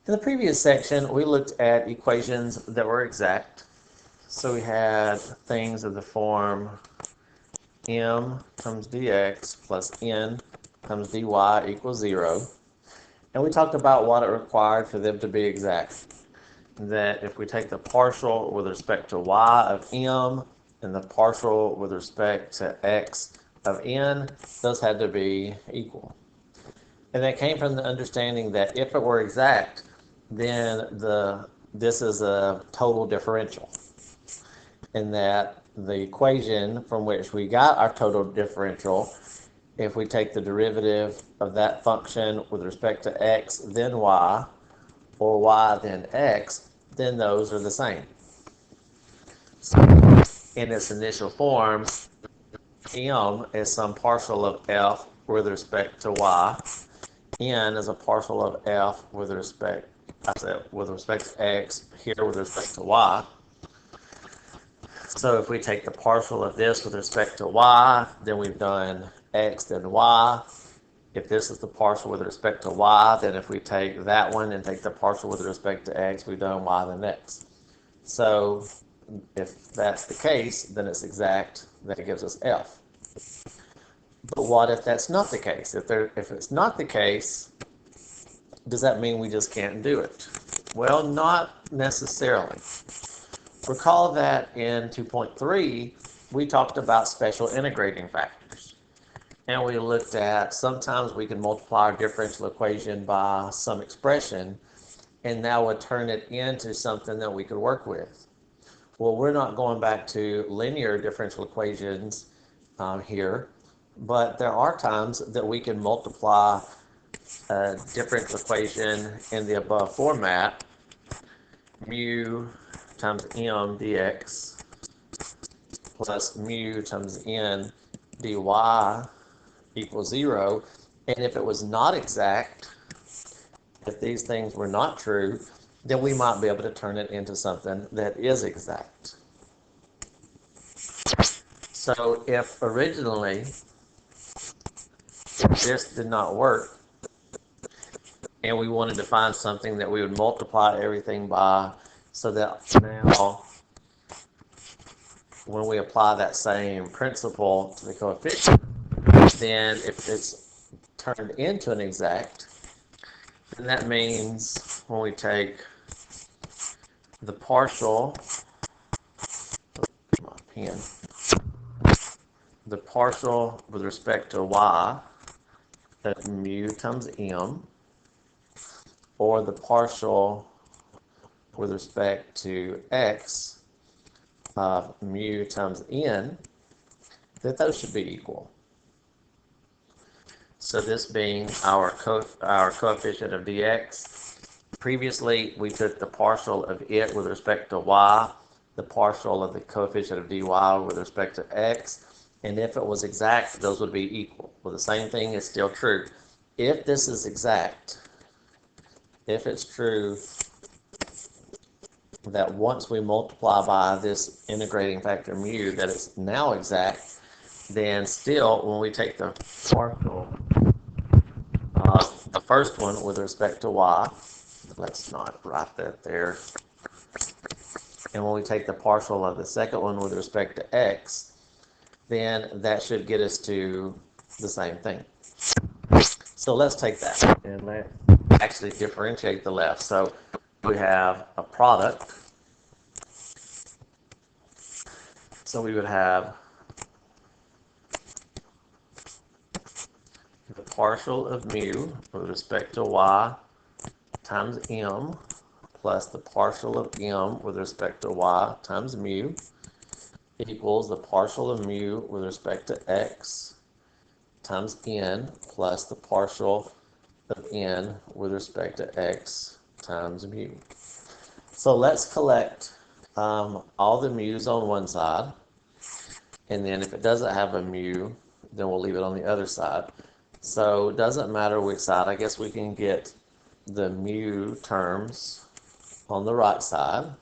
In the previous section, we looked at equations that were exact. So we had things of the form m times dx plus n times dy equals 0. And we talked about what it required for them to be exact. That if we take the partial with respect to y of m and the partial with respect to x of n, those had to be equal. And that came from the understanding that if it were exact, then this is a total differential. And that the equation from which we got our total differential, if we take the derivative of that function with respect to x then y, or y then x, then those are the same. So in its initial form, m is some partial of f with respect to y, n is a partial of f with respect to x, here with respect to y. So if we take the partial of this with respect to y, then we've done x then y. If this is the partial with respect to y, then if we take that one and take the partial with respect to x, we've done y then x. So if that's the case, then it's exact. That gives us f. But what if that's not the case? If it's not the case, does that mean we just can't do it? Well, not necessarily. Recall that in 2.3, we talked about special integrating factors. And we looked at sometimes we can multiply our differential equation by some expression, and that would turn it into something that we could work with. Well, we're not going back to linear differential equations here, but there are times that we can multiply a differential equation in the above format, mu times m dx plus mu times n dy equals 0. And if it was not exact, if these things were not true, then we might be able to turn it into something that is exact. So if originally this did not work, and we wanted to find something that we would multiply everything by, so that now when we apply that same principle to the coefficient, then if it's turned into an exact, then that means when we take the partial, the partial with respect to y of mu times m, or the partial with respect to x of mu times n, that those should be equal. So this being our coefficient of dx, previously we took the partial of it with respect to y, the partial of the coefficient of dy with respect to x, and if it was exact, those would be equal. Well, the same thing is still true. If this is exact, if it's true that once we multiply by this integrating factor mu, that it's now exact, then still when we take the partial, the first one with respect to y, let's not write that there, and when we take the partial of the second one with respect to x, then that should get us to the same thing. So let's take that and let's actually differentiate the left. So we have a product. So we would have the partial of mu with respect to y times m plus the partial of m with respect to y times mu equals the partial of mu with respect to x times n plus the partial of n with respect to x times mu. So let's collect all the mu's on one side, and then if it doesn't have a mu, then we'll leave it on the other side. So it doesn't matter which side. I guess we can get the mu terms on the right side.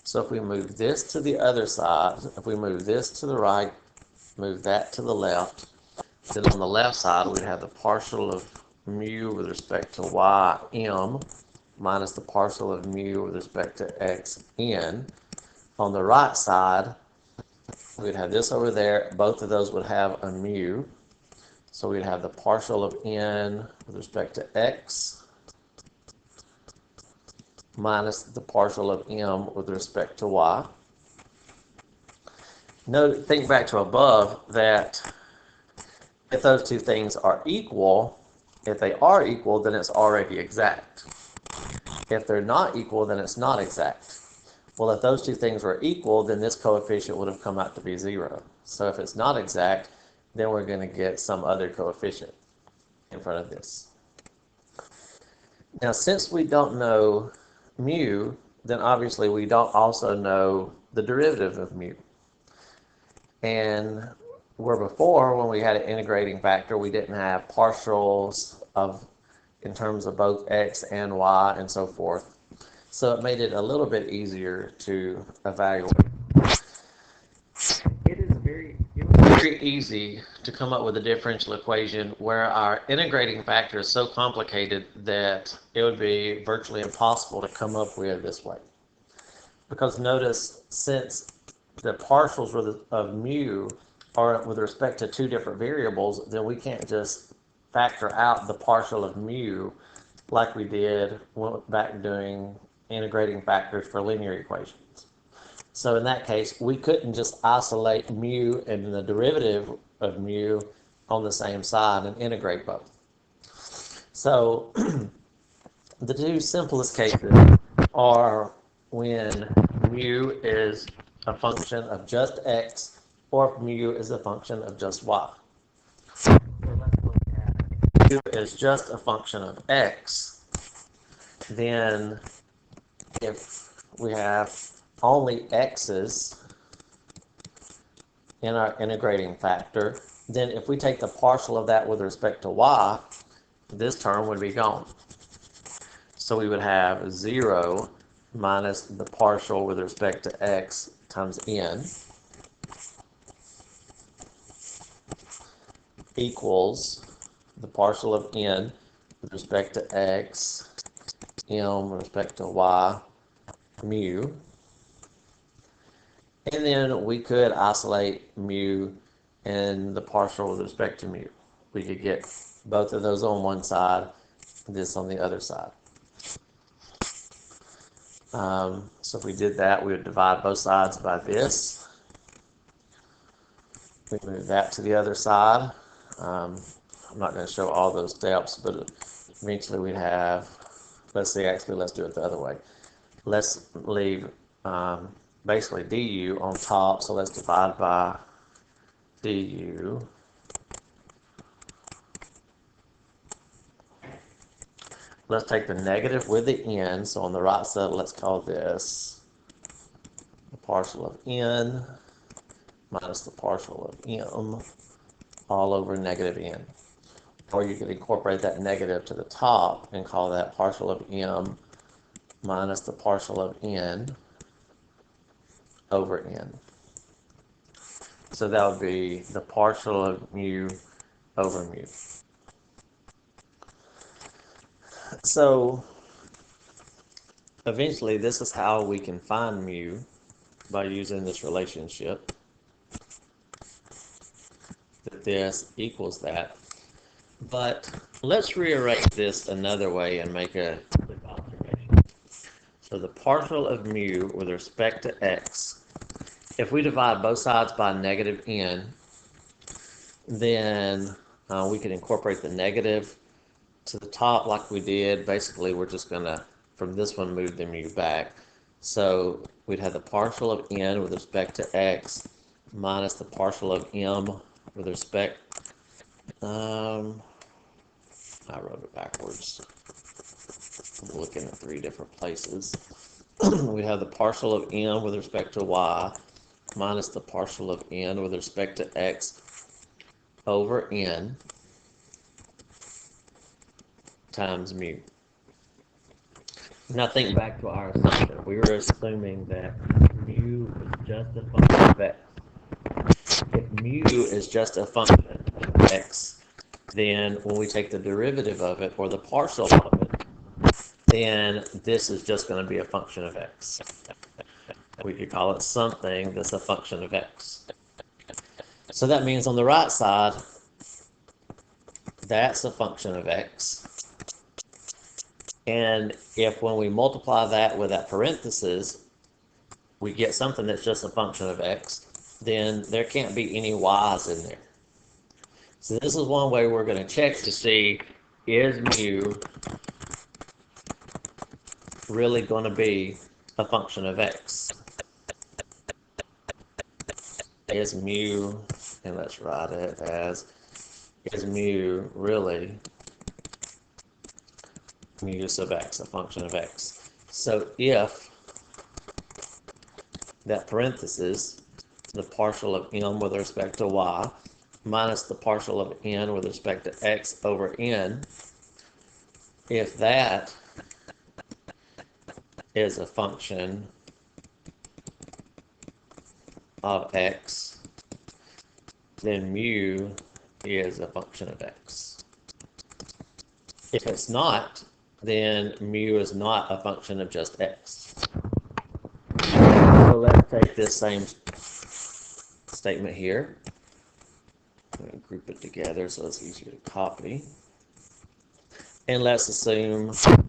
So if we move this to the other side, if we move this to the right, move that to the left, then on the left side we'd have the partial of mu with respect to y m minus the partial of mu with respect to x n. On the right side, we'd have this over there. Both of those would have a mu. So we'd have the partial of n with respect to x minus the partial of m with respect to y. Note, think back to above that if those two things are equal, if they are equal, then it's already exact. If they're not equal, then it's not exact. Well, if those two things were equal, then this coefficient would have come out to be 0. So if it's not exact, then we're going to get some other coefficient in front of this. Now, since we don't know mu, then obviously we don't also know the derivative of mu. And where before, when we had an integrating factor, we didn't have partials of in terms of both x and y and so forth. So it made it a little bit easier to evaluate. It was very easy to come up with a differential equation where our integrating factor is so complicated that it would be virtually impossible to come up with this way. Because notice, since the partials of mu are with respect to two different variables, then we can't just factor out the partial of mu like we did back doing integrating factors for linear equations. So in that case, we couldn't just isolate mu and the derivative of mu on the same side and integrate both. So the two simplest cases are when mu is a function of just x, or if mu is a function of just y. So let's look at mu is just a function of x, then if we have only x's in our integrating factor, then if we take the partial of that with respect to y, this term would be gone. So we would have 0 minus the partial with respect to x times n equals the partial of n with respect to x, m with respect to y, mu. And then we could isolate mu and the partial with respect to mu. We could get both of those on one side, this on the other side. So if we did that, we would divide both sides by this. We move that to the other side. I'm not going to show all those steps, but eventually we'd have, let's do it the other way. Let's leave basically du on top, so let's divide by du. Let's take the negative with the n, so on the right side, let's call this the partial of n minus the partial of m all over negative n. Or you could incorporate that negative to the top and call that partial of m minus the partial of n over n. So that would be the partial of mu over mu. So eventually this is how we can find mu, by using this relationship, that this equals that. But let's rearrange this another way and make a quick observation. So the partial of mu with respect to x, if we divide both sides by negative n, then we can incorporate the negative to the top like we did. Basically, we're just going to, from this one, move the mu back. So we'd have the partial of n with respect to x minus the partial of m with respect, I wrote it backwards. I'm looking at 3 different places. We have the partial of m with respect to y minus the partial of n with respect to x over n times mu. Now think back to our assumption. We were assuming that mu is just a function of x. If mu is just a function of x, then when we take the derivative of it, or the partial of it, then this is just going to be a function of x. We could call it something that's a function of x. So that means on the right side, that's a function of x. And if when we multiply that with that parenthesis, we get something that's just a function of x, then there can't be any y's in there. So this is one way we're going to check to see, is mu really going to be a function of x? Is mu, and let's write it as, is mu really mu sub x, a function of x? So if that parenthesis, the partial of m with respect to y, minus the partial of n with respect to x over n, if that is a function of x, then mu is a function of x. If it's not, then mu is not a function of just x. So let's take this same statement here. I'm going to group it together so it's easier to copy. And let's assume that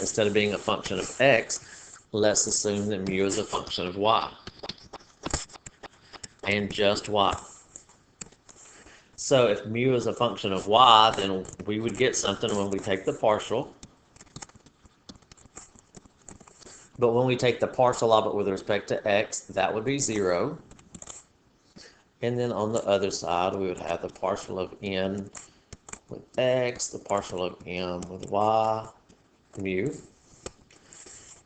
instead of being a function of x, let's assume that mu is a function of y. And just y. So if mu is a function of y, then we would get something when we take the partial. But when we take the partial of it with respect to x, that would be 0. And then on the other side, we would have the partial of n with x, the partial of m with y, mu.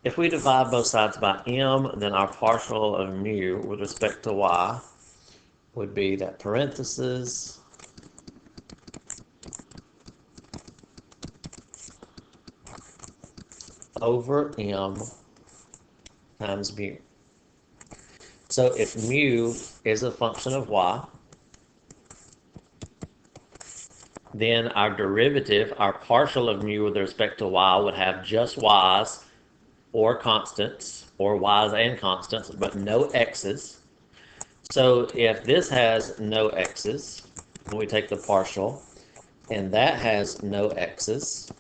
If we divide both sides by m, then our partial of mu with respect to y would be that parenthesis over m times mu. So if mu is a function of y, then our derivative, our partial of mu with respect to y, would have just y's or constants, or y's and constants, but no x's. So if this has no x's, when we take the partial, and that has no x's,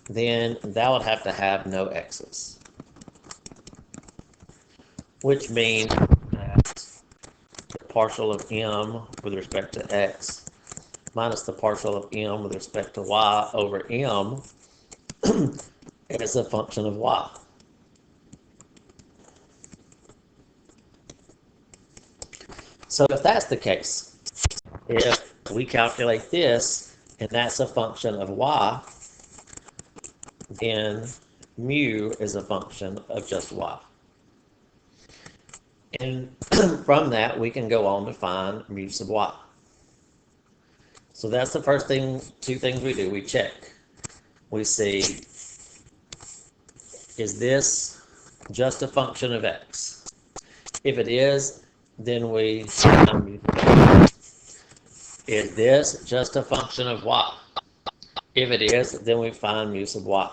then that would have to have no x's. Which means that the partial of m with respect to x minus the partial of m with respect to y over m is a function of y. So if that's the case, if we calculate this and that's a function of y, then mu is a function of just y. And from that, we can go on to find mu sub y. So that's the first thing, two things we do. We check. We see, is this just a function of x? If it is, then we find mu sub y. Is this just a function of y? If it is, then we find mu sub y.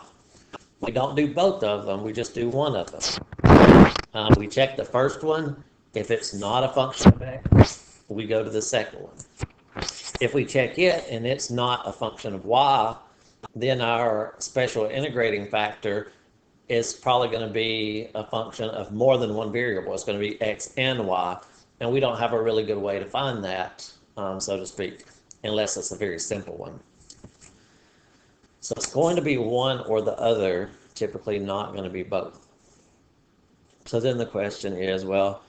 We don't do both of them, we just do one of them. We check the first one. If it's not a function of x, we go to the second one. If we check it and it's not a function of y, then our special integrating factor is probably going to be a function of more than one variable. It's going to be x and y, and we don't have a really good way to find that, so to speak, unless it's a very simple one. So it's going to be one or the other, typically not going to be both. So then the question is, well,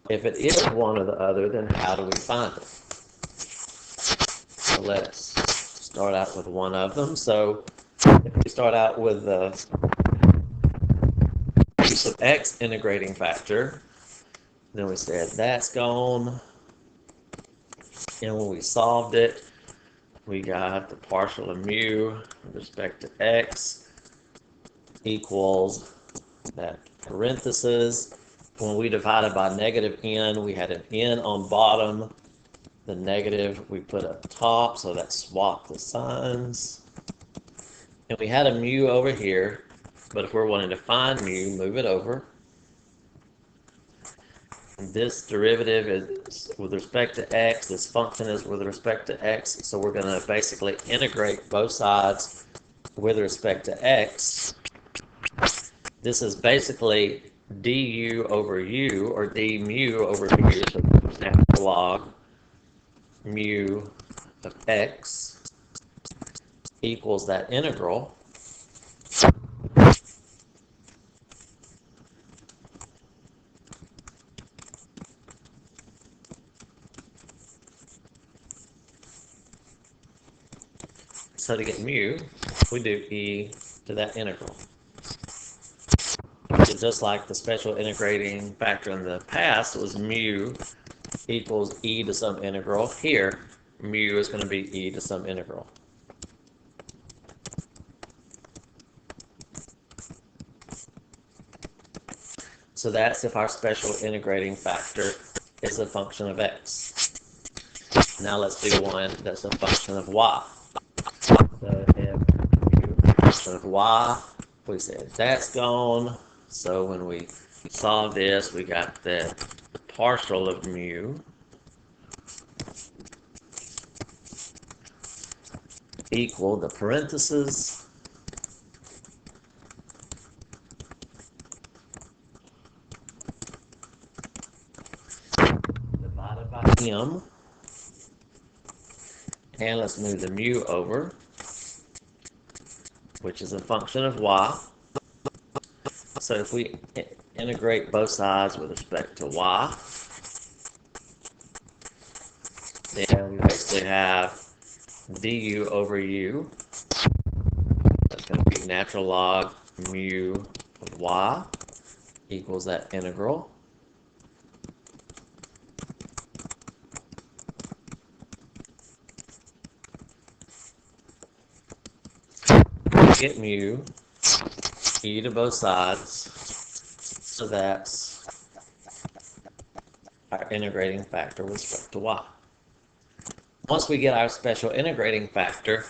if it is one or the other, then how do we find it? So let's start out with one of them. So if we start out with the use of x integrating factor, then we said that's gone. And when we solved it, we got the partial of mu with respect to x equals that parenthesis. When we divided by negative n, we had an n on bottom. The negative we put up top, so that swapped the signs. And we had a mu over here, but if we're wanting to find mu, move it over. This derivative is with respect to x, this function is with respect to x, so we're going to basically integrate both sides with respect to x. This is basically du over u, or d mu over u, so natural log mu of x equals that integral. So to get mu, we do e to that integral. So just like the special integrating factor in the past was mu equals e to some integral, here mu is going to be e to some integral. So that's if our special integrating factor is a function of x. Now let's do one that's a function of y. So if mu is a function of y, we said that's gone. So when we solve this, we got the partial of mu equal the parentheses divided by m. And let's move the mu over, which is a function of y. So if we integrate both sides with respect to y, then we basically have du over u. That's going to be natural log mu of y equals that integral. Get mu, e to both sides, so that's our integrating factor with respect to y. Once we get our special integrating factor,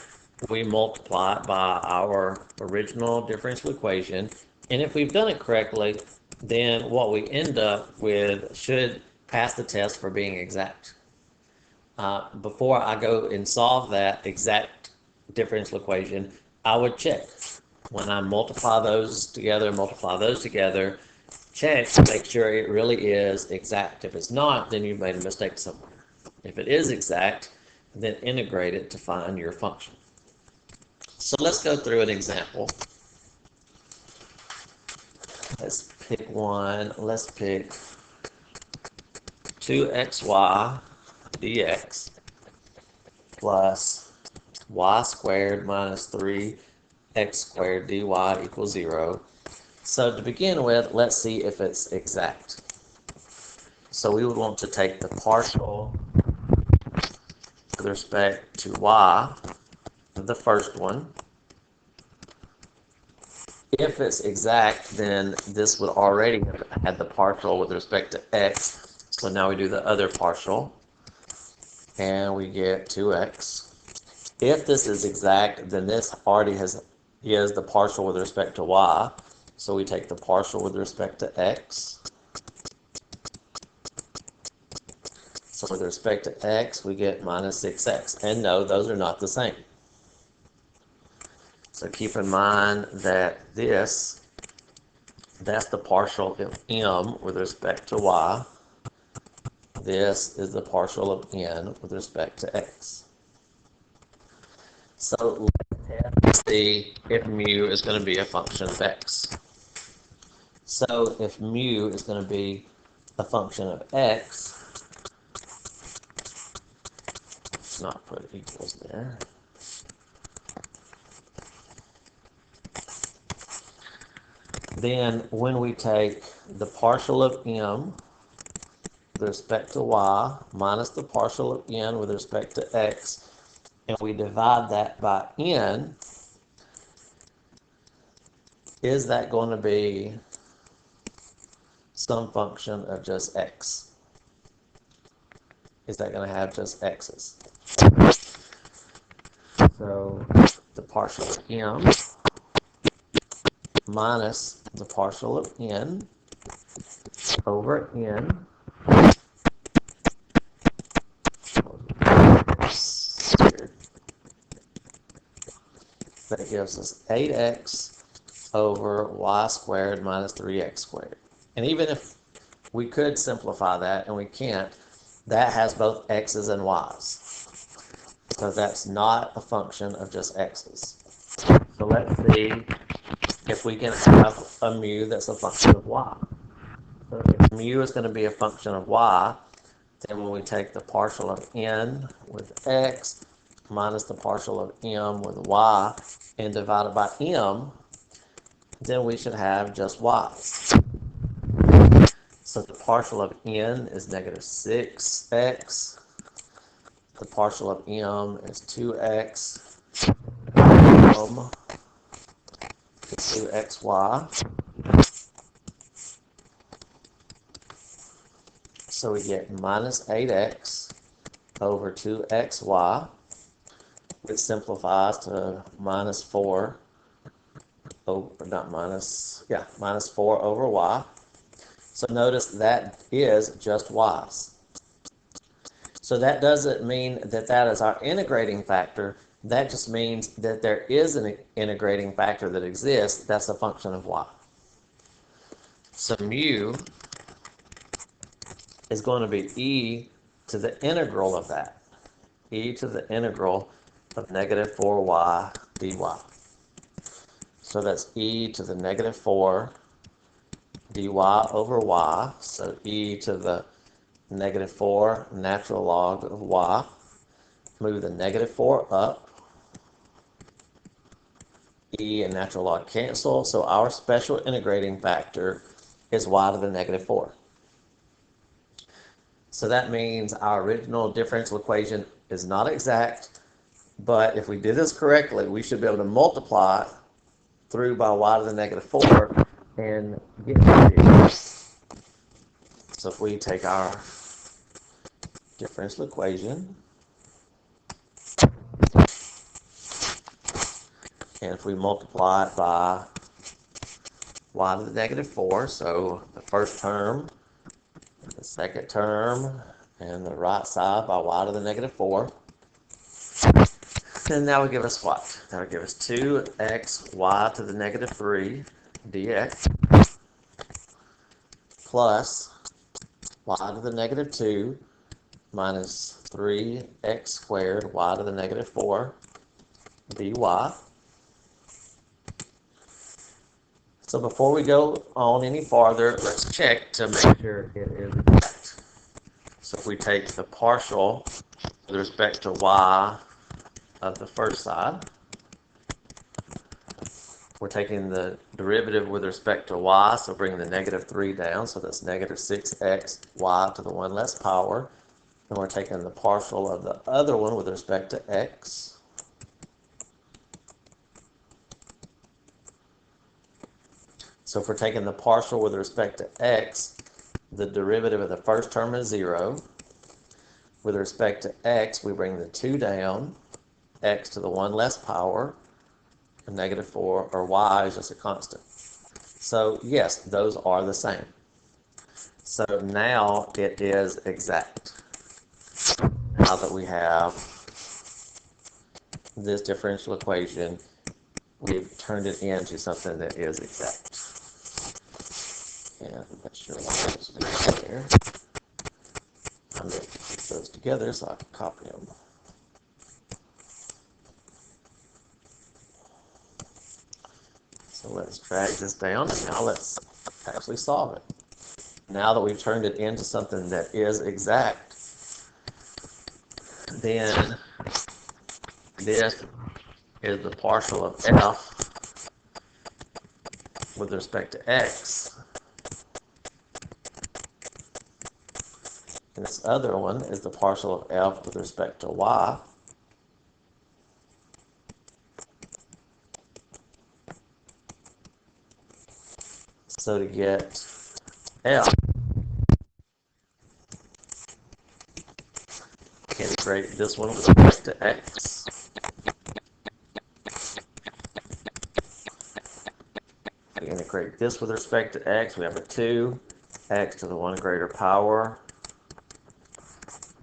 we multiply it by our original differential equation, and if we've done it correctly, then what we end up with should pass the test for being exact. Before I go and solve that exact differential equation, I would check. When I multiply those together, check to make sure it really is exact. If it's not, then you've made a mistake somewhere. If it is exact, then integrate it to find your function. So let's go through an example. Let's pick one. Let's pick 2xy dx plus y squared minus 3x squared dy equals 0. So to begin with, let's see if it's exact. So we would want to take the partial with respect to y, the first one. If it's exact, then this would already have had the partial with respect to x. So now we do the other partial, and we get 2x. If this is exact, then this already is the partial with respect to y. So we take the partial with respect to x. So with respect to x, we get minus 6x. And no, those are not the same. So keep in mind that that's the partial of m with respect to y. This is the partial of n with respect to x. So let's test to see if mu is going to be a function of x. So if mu is going to be a function of x, let's not put equals there. Then when we take the partial of m with respect to y minus the partial of n with respect to x, and we divide that by n, is that going to be some function of just x? Is that going to have just x's? So the partial of m minus the partial of n over n. That gives us 8x over y squared minus 3x squared. And even if we could simplify that, and we can't, that has both x's and y's, because that's not a function of just x's. So let's see if we can have a mu that's a function of y. So if mu is going to be a function of y, then when we take the partial of n with x minus the partial of m with y and divide it by m, then we should have just y's. So the partial of n is negative 6x. The partial of m is 2x. M is 2xy. So we get minus 8x over 2xy, which simplifies to minus 4 over, minus 4 over y. So notice that is just y's. So that doesn't mean that that is our integrating factor. That just means that there is an integrating factor that exists that's a function of y. So mu is going to be e to the integral of that. E to the integral of negative 4y dy. So that's e to the negative 4 dy over y. So e to the negative 4 natural log of y. Move the negative 4 up. E and natural log cancel. So our special integrating factor is y to the negative 4. So that means our original differential equation is not exact, but if we did this correctly, we should be able to multiply through by y to the negative 4 and get here. So if we take our differential equation, and if we multiply it by y to the negative 4, so the first term, the second term, and the right side by y to the negative 4, then that would give us what? That would give us 2xy to the negative 3 dx plus y to the negative 2 minus 3x squared y to the negative 4 dy. So before we go on any farther, let's check to make sure it is exact. So if we take the partial with respect to y of the first side, we're taking the derivative with respect to y, so bring the negative 3 down, so that's negative 6x y to the 1 less power. And we're taking the partial of the other one with respect to x. So if we're taking the partial with respect to x, the derivative of the first term is 0. With respect to x, we bring the 2 down, x to the 1 less power, and negative 4, or y is just a constant. So yes, those are the same. So now it is exact. Now that we have this differential equation, we've turned it into something that is exact. And that's sure what those are there. I'm going to put those together so I can copy them. So let's drag this down, and now let's actually solve it. Now that we've turned it into something that is exact, then this is the partial of f with respect to x. And this other one is the partial of f with respect to y. So to get f, integrate this one with respect to x. integrate this with respect to x, we have a 2, x to the 1 greater power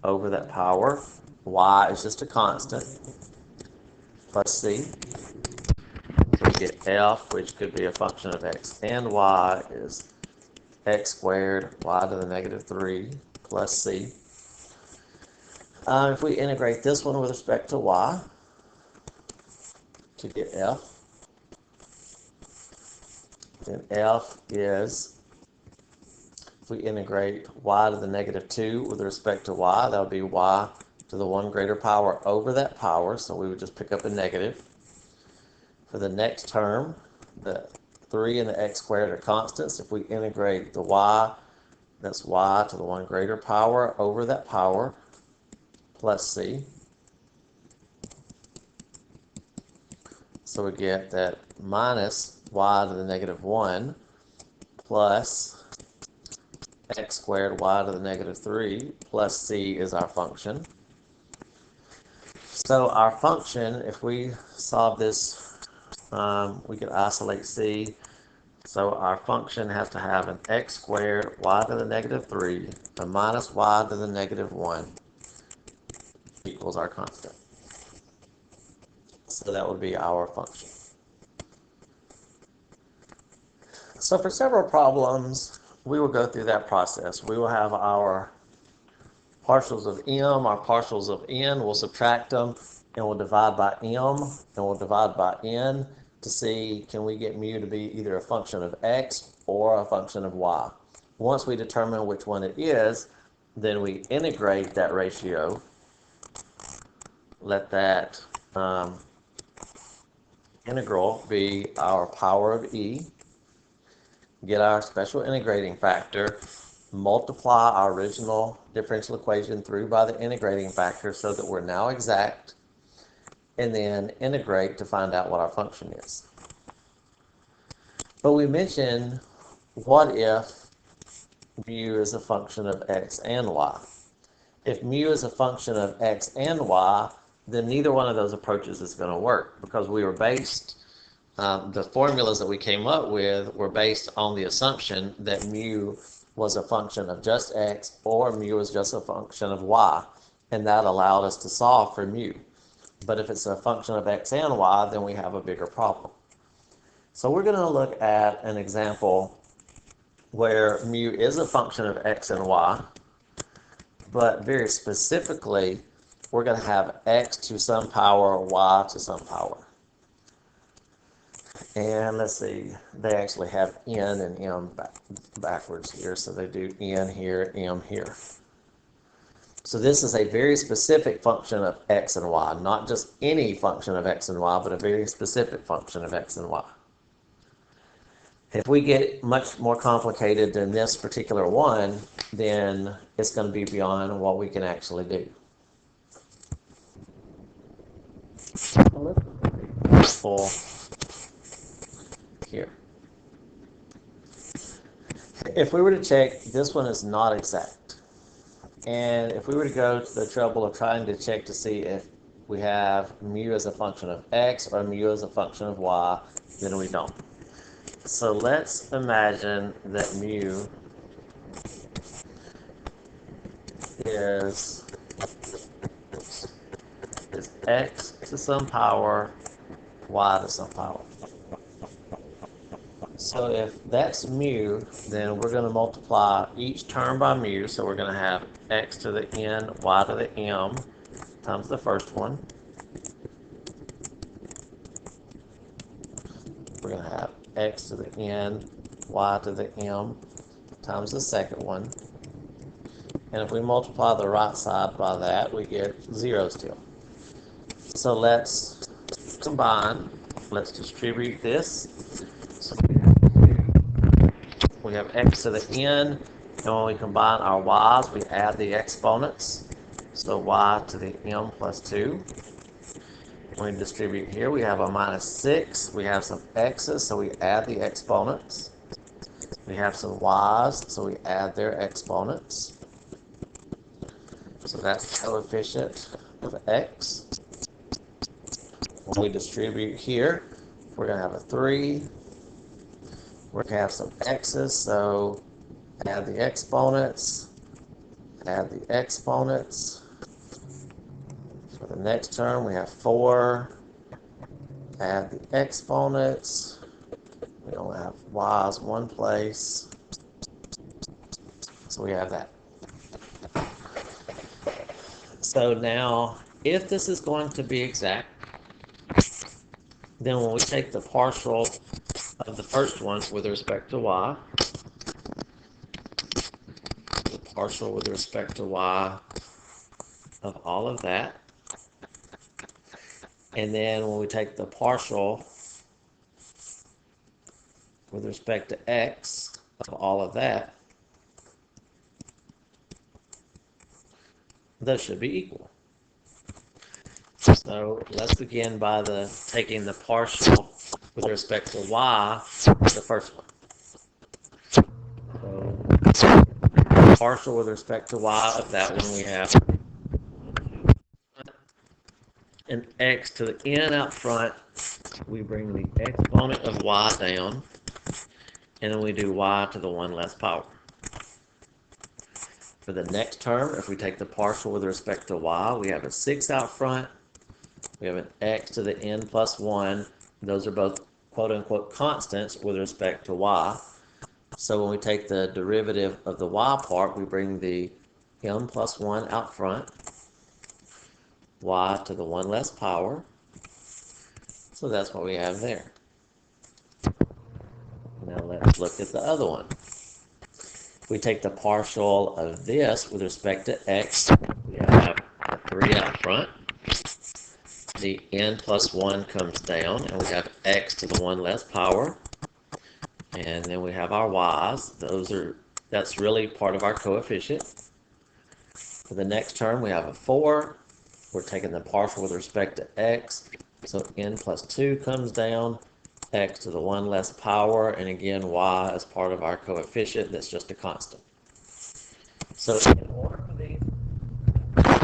over that power. Y is just a constant, plus c. So we get f, which could be a function of x and y, is x squared, y to the negative 3, plus c. If we integrate this one with respect to y, to get f, then f is, if we integrate y to the negative 2 with respect to y, that would be y to the 1 greater power over that power, so we would just pick up a negative. For the next term, the 3 and the x squared are constants. If we integrate the y, that's y to the 1 greater power over that power, plus c. So we get that minus y to the negative 1 plus x squared y to the negative 3 plus c is our function. So our function, if we solve this, we can isolate c. So our function has to have an x squared y to the negative 3, a minus y to the negative 1 equals our constant. So that would be our function. So for several problems, we will go through that process. We will have our partials of m, our partials of n, we'll subtract them, and we'll divide by m, and we'll divide by n to see, can we get mu to be either a function of x or a function of y. Once we determine which one it is, then we integrate that ratio, let that integral be our power of e, get our special integrating factor, multiply our original differential equation through by the integrating factor so that we're now exact, and then integrate to find out what our function is. But we mentioned, what if mu is a function of x and y? If mu is a function of x and y, then neither one of those approaches is going to work, because we were based, the formulas that we came up with were based on the assumption that mu was a function of just x or mu is just a function of y, and that allowed us to solve for mu. But if it's a function of x and y, then we have a bigger problem. So we're going to look at an example where mu is a function of x and y, but very specifically, we're going to have x to some power, y to some power. And let's see, they actually have n and m backwards here, so they do n here, m here. So this is a very specific function of x and y, not just any function of x and y, but a very specific function of x and y. If we get much more complicated than this particular one, then it's going to be beyond what we can actually do. Full here. If we were to check, this one is not exact. And if we were to go to the trouble of trying to check to see if we have mu as a function of x or mu as a function of y, then we don't. So let's imagine that mu is x to some power, y to some power. So if that's mu, then we're going to multiply each term by mu. So we're going to have x to the n, y to the m times the first one. We're going to have x to the n, y to the m times the second one. And if we multiply the right side by that, we get 0 still. So let's combine. Let's distribute this. So we have x to the n, and when we combine our y's, we add the exponents. So y to the m plus 2. When we distribute here, we have a minus 6. We have some x's, so we add the exponents. We have some y's, so we add their exponents. So that's coefficient of x. When we distribute here, we're going to have a 3. We're going to have some x's, so add the exponents, add the exponents. For the next term, we have 4, add the exponents. We only have y's one place, so we have that. So now, if this is going to be exact, then when we take the partial of the first one with respect to y, the partial with respect to y of all of that, and then when we take the partial with respect to x of all of that, those should be equal. So let's begin by taking the partial with respect to y, the first one. So partial with respect to y of that one, we have an x to the n out front. We bring the exponent of y down, and then we do y to the 1 less power. For the next term, if we take the partial with respect to y, we have a 6 out front. We have an x to the n plus 1. Those are both quote-unquote constants with respect to y. So when we take the derivative of the y part, we bring the m plus 1 out front, y to the 1 less power. So that's what we have there. Now let's look at the other one. We take the partial of this with respect to x. We have a 3 out front. The n plus 1 comes down, and we have x to the 1 less power. And then we have our y's. That's really part of our coefficient. For the next term, we have a 4. We're taking the partial with respect to x. So n plus 2 comes down, x to the 1 less power, and again, y is part of our coefficient. That's just a constant. So in order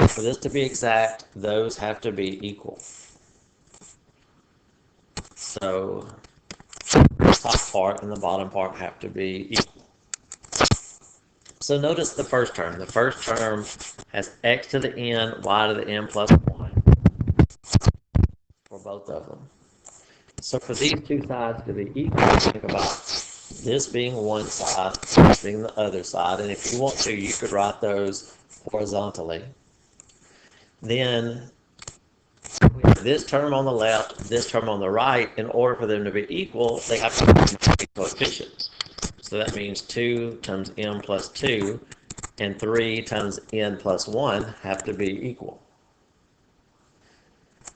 for this to be exact, those have to be equal. So the top part and the bottom part have to be equal. So notice the first term. The first term has x to the n, y to the n plus 1 for both of them. So for these two sides to be equal, think about this being one side, this being the other side, and if you want to, you could write those horizontally. Then we have this term on the left, this term on the right. In order for them to be equal, they have to be coefficients. So that means 2 times m plus 2 and 3 times n plus 1 have to be equal.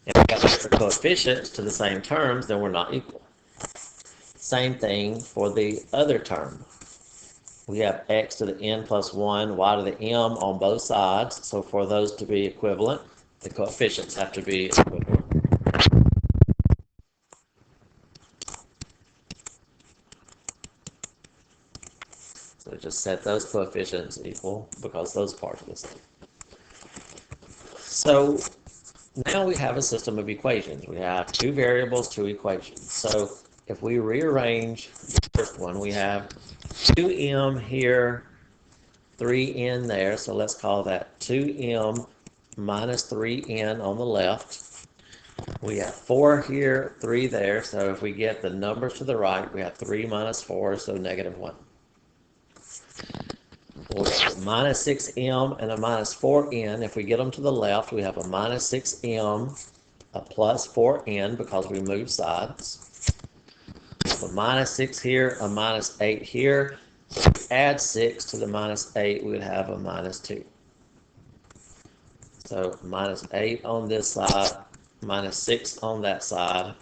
If we got the coefficients to the same terms, then we're not equal. Same thing for the other term. We have x to the n plus 1, y to the m on both sides. So for those to be equivalent, the coefficients have to be equivalent. So just set those coefficients equal because those parts are the same. So now we have a system of equations. We have two variables, two equations. So if we rearrange the first one, we have 2m here, 3n there. So let's call that 2m minus 3n on the left. We have 4 here, 3 there. So if we get the numbers to the right, we have 3 minus 4, so negative 1. We'll get a minus 6m and a minus 4n. If we get them to the left, we have a minus 6m, a plus 4n because we move sides. A minus 6 here, a minus 8 here. If we add 6 to the minus 8, we would have a minus 2. So minus 8 on this side, minus 6 on that side.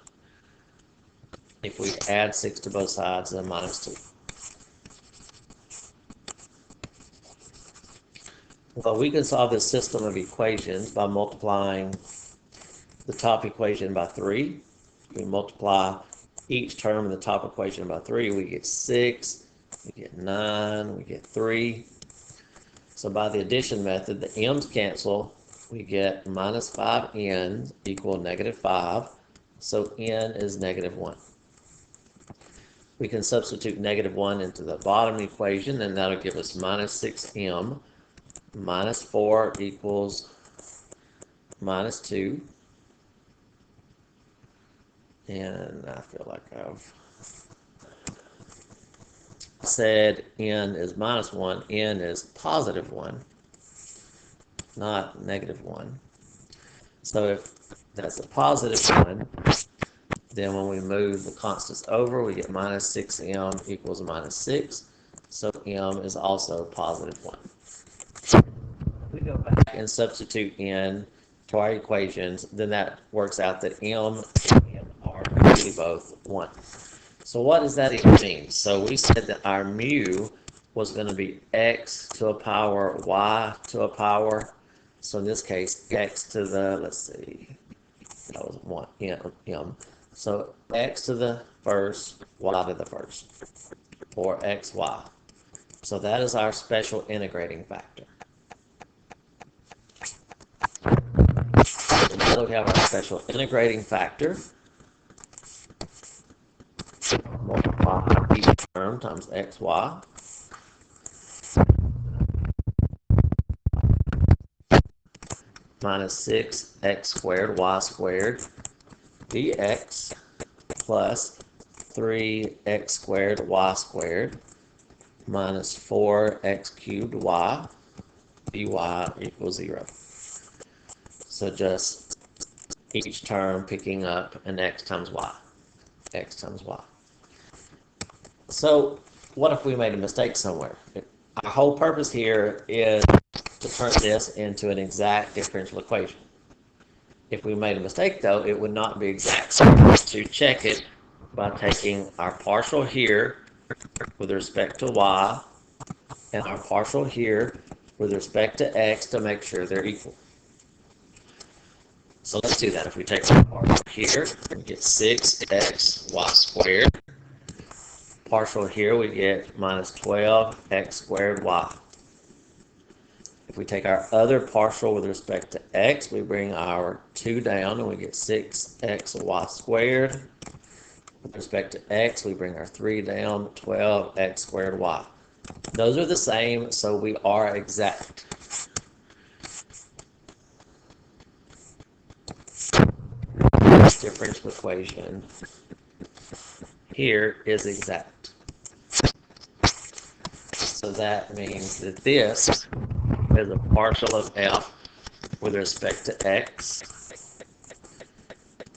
If we add 6 to both sides, then minus 2. Well, we can solve this system of equations by multiplying the top equation by 3. We multiply each term in the top equation by 3. We get 6, we get 9, we get 3. So by the addition method, the m's cancel. We get minus 5n equal negative 5. So n is negative 1. We can substitute -1 into the bottom equation, and that'll give us minus 6m minus 4 equals minus 2. And I feel like I've said n is -1, n is +1, not -1. So if that's a +1, then when we move the constants over, we get minus 6m equals minus 6. So m is also +1. We go back and substitute in to our equations, then that works out that m and n are really both 1. So what does that even mean? So we said that our mu was going to be x to a power y to a power. So in this case, x to the, let's see, that was 1, m. So x to the first, y to the first, or xy. So that is our special integrating factor. So now we have our special integrating factor. Multiply each term times xy. Minus 6x squared y squared dx plus 3x squared y squared minus 4x cubed y dy equals 0. So just each term picking up an x times y. X times y. So what if we made a mistake somewhere? Our whole purpose here is to turn this into an exact differential equation. If we made a mistake, though, it would not be exact. So to check it by taking our partial here with respect to y and our partial here with respect to x to make sure they're equal. So let's do that. If we take our partial here, we get 6x y squared. Partial here, we get minus 12x squared y. If we take our other partial with respect to x, we bring our 2 down and we get 6xy squared. With respect to x, we bring our 3 down, 12x squared y. Those are the same, so we are exact. This differential equation here is exact. So that means that this is a partial of f with respect to x,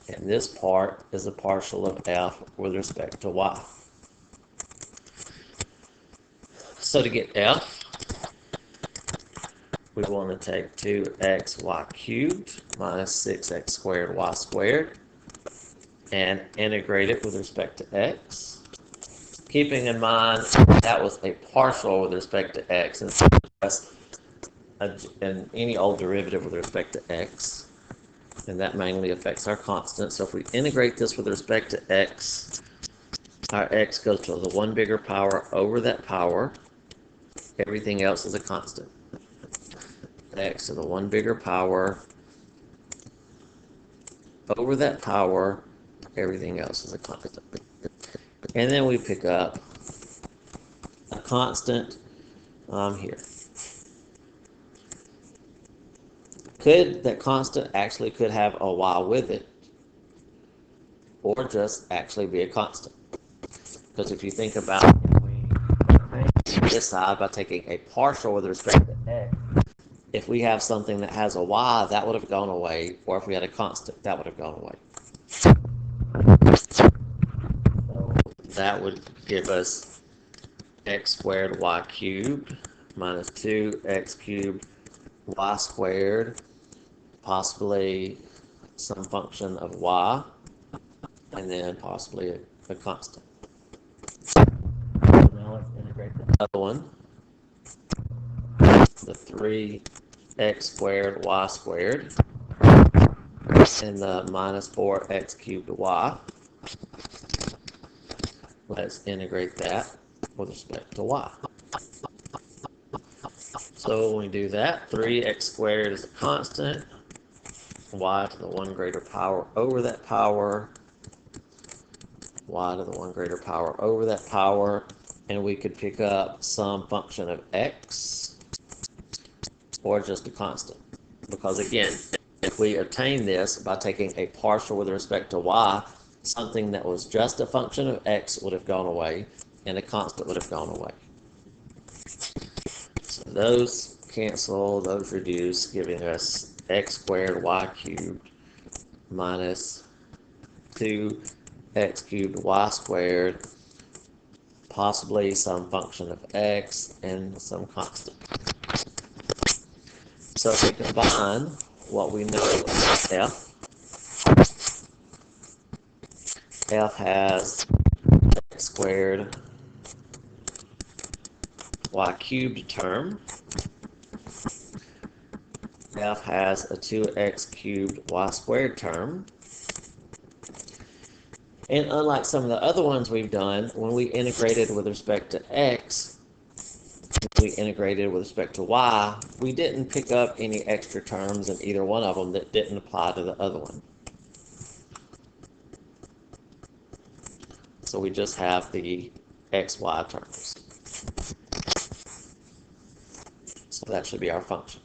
and this part is a partial of f with respect to y. So to get f, we want to take 2xy cubed minus 6x squared y squared and integrate it with respect to x. Keeping in mind that was a partial with respect to x, and any old derivative with respect to x, and that mainly affects our constant. So if we integrate this with respect to x, our x goes to the 1 bigger power over that power. Everything else is a constant. X to the 1 bigger power over that power. Everything else is a constant. And then we pick up a constant here. That constant actually could have a y with it, or just actually be a constant. Because if you think about it, we this side by taking a partial with respect to x, if we have something that has a y, that would have gone away, or if we had a constant, that would have gone away. So that would give us x squared y cubed minus 2x cubed y squared, possibly some function of y, and then possibly a constant. So now let's integrate the other one. The 3x squared y squared and the minus 4x cubed y. Let's integrate that with respect to y. So when we do that, 3x squared is a constant, y to the 1 greater power over that power, y to the 1 greater power over that power, and we could pick up some function of x or just a constant. Because again, if we obtain this by taking a partial with respect to y, something that was just a function of x would have gone away, and a constant would have gone away. So those cancel, those reduce, giving us x squared y cubed minus 2x cubed y squared, possibly some function of x and some constant. So if we combine what we know about f has x squared y cubed term. F has a 2x cubed y squared term. And unlike some of the other ones we've done, when we integrated with respect to x, we integrated with respect to y, we didn't pick up any extra terms in either one of them that didn't apply to the other one. So we just have the xy terms. So that should be our function.